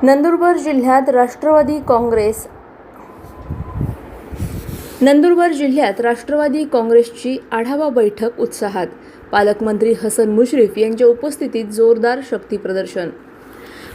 नंदुरबार जिल्ह्यात राष्ट्रवादी काँग्रेसची आढावा बैठक उत्साहात. पालकमंत्री हसन मुश्रीफ यांच्या उपस्थितीत जोरदार शक्ती प्रदर्शन.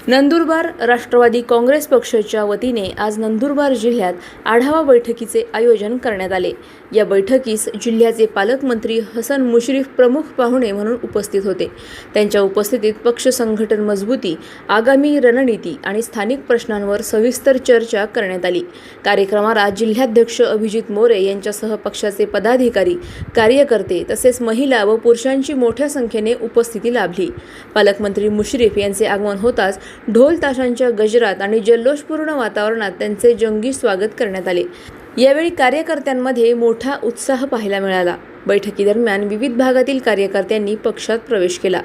नंदुरबार राष्ट्रवादी काँग्रेस पक्षाच्या वतीने आज नंदुरबार जिल्ह्यात आढावा बैठकीचे आयोजन करण्यात आले. या बैठकीस जिल्ह्याचे पालकमंत्री हसन मुश्रीफ प्रमुख पाहुणे म्हणून उपस्थित होते. त्यांच्या उपस्थितीत पक्ष संघटन मजबूती, आगामी रणनीती आणि स्थानिक प्रश्नांवर सविस्तर चर्चा करण्यात आली. कार्यक्रमाला जिल्हाध्यक्ष अभिजित मोरे यांच्यासह पक्षाचे पदाधिकारी, कार्यकर्ते तसेच महिला व पुरुषांची मोठ्या संख्येने उपस्थिती लाभली. पालकमंत्री मुश्रीफ यांचे आगमन होताच ढोल ताशांच्या गजरात आणि जल्लोषपूर्ण वातावरणात त्यांचे जंगी स्वागत करण्यात आले. यावेळी कार्यकर्त्यांमध्ये मोठा उत्साह पाहायला मिळाला. बैठकीदरम्यान विविध भागातील कार्यकर्त्यांनी पक्षात प्रवेश केला.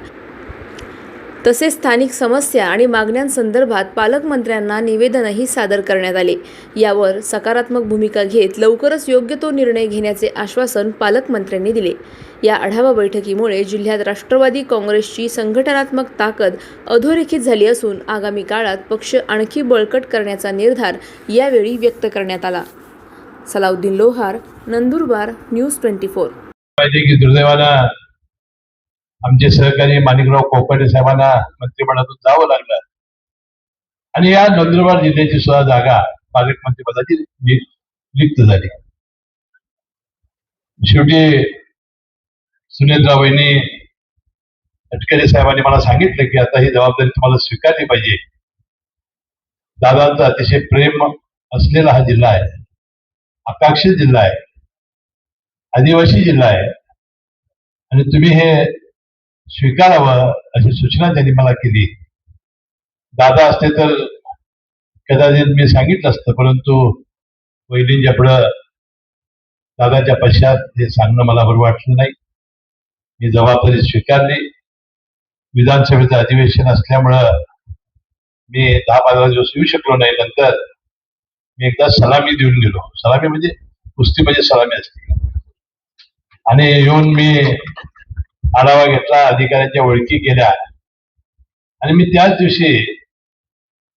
तसेच स्थानिक समस्या आणि मागण्यांसंदर्भात पालकमंत्र्यांना निवेदनही सादर करण्यात आले. यावर सकारात्मक भूमिका घेत लवकरच योग्य तो निर्णय घेण्याचे आश्वासन पालकमंत्र्यांनी दिले. या आढावा बैठकीमुळे जिल्ह्यात राष्ट्रवादी काँग्रेसची संघटनात्मक ताकद अधोरेखित झाली असून आगामी काळात पक्ष आणखी बळकट करण्याचा निर्धार यावेळी व्यक्त करण्यात आला. सलाउद्दीन लोहार, नंदुरबार, न्यूज 24. दुर्दैवानं आमचे सहकारी माणिकराव कोकाटे साहेबांना मंत्रिमंडळातून जावं लागलं आणि या नंदुरबार जिल्ह्याची सुद्धा जागा पालकमंत्रीपदाची रिक्त झाली. शेवटी सुनीलराव यांनी तटकरे साहेबांनी मला सांगितलं की आता ही जबाबदारी तुम्हाला स्वीकारली पाहिजे. दादांचा अतिशय प्रेम असलेला हा जिल्हा आहे, आकांक्षित जिल्हा आहे, आदिवासी जिल्हा आहे आणि तुम्ही हे स्वीकारावं अशी सूचना त्यांनी मला केली. दादा असते तर कदाचित मी सांगितलं असतं, परंतु वहिनींच्या पुढं दादाच्या पश्चात हे सांगणं मला बरं वाटलं नाही. मी जबाबदारी स्वीकारली. विधानसभेचं अधिवेशन असल्यामुळं मी 10-15 दिवस येऊ शकलो नाही. नंतर मी एकदा सलामी देऊन गेलो. सलामी म्हणजे कुस्तीमध्ये सलामी असते. आणि येऊन मी आढावा घेतला, अधिकाऱ्यांच्या ओळखी केल्या आणि मी त्याच दिवशी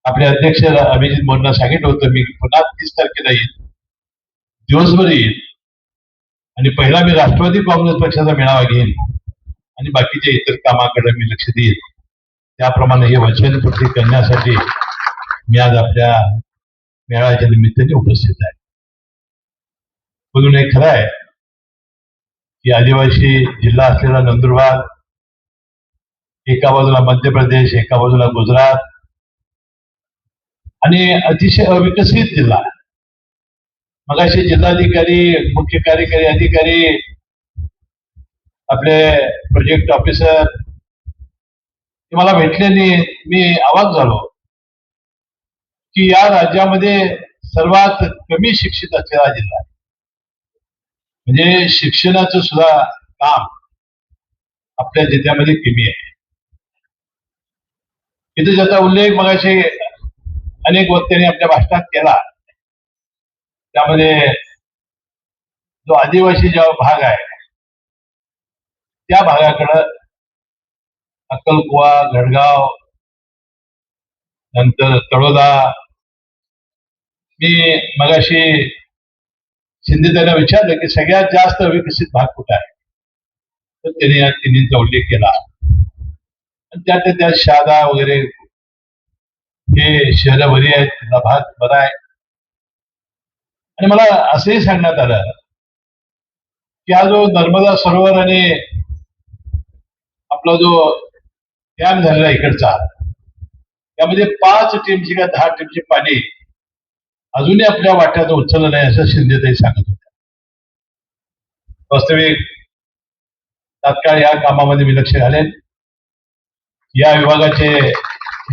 आपले अध्यक्ष अभिजित मोरेंना सांगितलं होतं मी पुन्हा 30 तारखेला येईल, दिवसभर येईल आणि पहिला मी राष्ट्रवादी काँग्रेस पक्षाचा मेळावा घेईन आणि बाकीच्या इतर कामाकडे मी लक्ष देईल. त्याप्रमाणे हे वचन पूर्ती करण्यासाठी मी आज आपल्या मेळाव्याच्या निमित्ताने उपस्थित आहे. म्हणून हे खरं आहे की आदिवासी जिल्हा असलेला नंदुरबार, एका बाजूला मध्य प्रदेश, एका बाजूला गुजरात आणि अतिशय अविकसित जिल्हा. मगाशी जिल्हाधिकारी, मुख्य कार्यकारी अधिकारी, आपले प्रोजेक्ट ऑफिसर मला भेटल्याने मी अवाक झालो की या राज्यामध्ये सर्वात कमी शिक्षित असलेला जिल्हा आहे. म्हणजे शिक्षणाचं सुद्धा काम आपल्या जिल्ह्यामध्ये कमी आहे. इथे ज्याचा उल्लेख मगाशी अनेक वक्त्यांनी आपल्या भाषणात केला, त्यामध्ये जो आदिवासी जो भाग आहे त्या भागाकडं अक्कलकुवा, गडगाव, नंतर तळोदा. मी मगाशी शिंदे त्यांना विचारलं की सगळ्यात जास्त अविकसित भाग कुठे आहे, तर त्यांनी या तिन्हींचा उल्लेख केला. आणि त्या शहादा वगैरे हे शहरं बरी आहेत, त्याचा भाग बरा आहे. आणि मला असंही सांगण्यात आलं की हा जो नर्मदा सरोवर आणि आपला जो डॅम झालेला इकडचा, त्यामध्ये 5 टीमची का 10 टीमची पाणी अजूनही आपल्या वाट्यात उचललं नाही असं शिंदेताई सांगत होत्या. वास्तविक तात्काळ या कामामध्ये मी लक्ष घालेन. या विभागाचे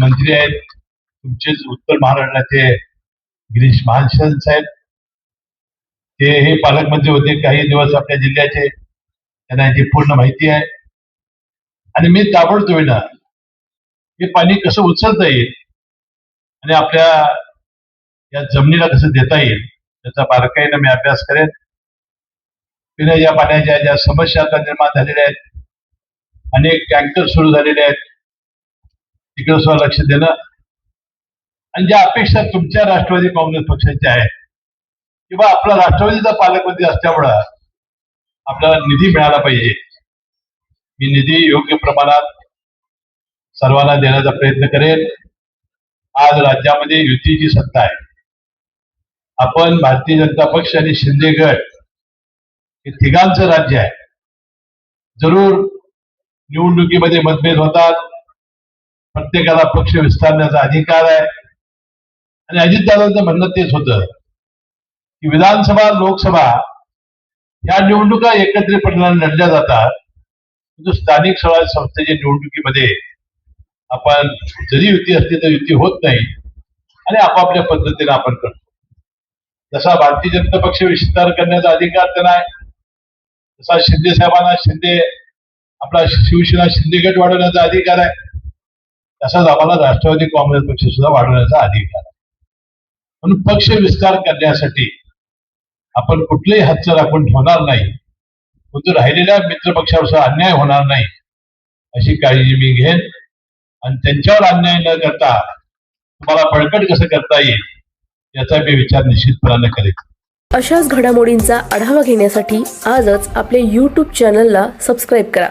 मंत्री आहेत तुमचेच उत्तर महाराष्ट्राचे गिरीश महाजन साहेब. ते हे पालकमंत्री होते काही दिवस आपल्या जिल्ह्याचे, त्यांना याची पूर्ण माहिती आहे. आणि मी ताबडतोबीनं हे पाणी कसं उचलता येईल आणि आपल्या या जमिनीला कसं देता येईल त्याचा बारकाईनं मी अभ्यास करेन. पिण्याच्या पाण्याच्या ज्या समस्या आता निर्माण झालेल्या आहेत, अनेक टँकर सुरू झालेले आहेत, तिकडे सुद्धा लक्ष देणं आणि ज्या अपेक्षा तुमच्या राष्ट्रवादी काँग्रेस पक्षाच्या आहेत किंवा आपला राष्ट्रवादीचा पालकमंत्री असल्यामुळं आपल्याला निधी मिळाला पाहिजे. मी निधी योग्य प्रमाणात सर्वांना देण्याचा प्रयत्न करेन. आज राज्यामध्ये युतीची सत्ता आहे. आपण भारतीय जनता पक्ष आणि शिंदे गट हे तिघांचं राज्य आहे. जरूर निवडणुकीमध्ये मतभेद होतात, प्रत्येकाला पक्ष विस्तारण्याचा अधिकार आहे. आणि अजितदादांचं म्हणणं तेच होतं की विधानसभा लोकसभा या निवडणुका एकत्रितपणे लढल्या जातात, परंतु स्थानिक स्वराज्य संस्थेच्या निवडणुकीमध्ये आपण जरी युती असली तर युती होत नाही आणि आपापल्या पद्धतीने आपण करतो. जसा भारतीय जनता पक्ष विस्तार करण्याचा अधिकार त्यांना आहे, तसा शिंदे साहेबांना आपला शिवसेना शिंदे गट वाढवण्याचा अधिकार आहे, तसाच आम्हाला राष्ट्रवादी काँग्रेस पक्ष सुद्धा वाढवण्याचा अधिकार आहे. म्हणून पक्ष विस्तार करण्यासाठी आपण कुठलेही हातचं राखून ठेवणार नाही, परंतु राहिलेल्या मित्रपक्षावर सुद्धा अन्याय होणार नाही अशी काळजी मी घेईन. आणि त्यांच्यावर अन्याय न करता तुम्हाला बळकट कसं करता येईल याचा मी विचार निश्चितपणाने करेन. अशाच घडामोडींचा आढावा घेण्यासाठी आजच आपले YouTube चॅनलला सबस्क्राईब करा.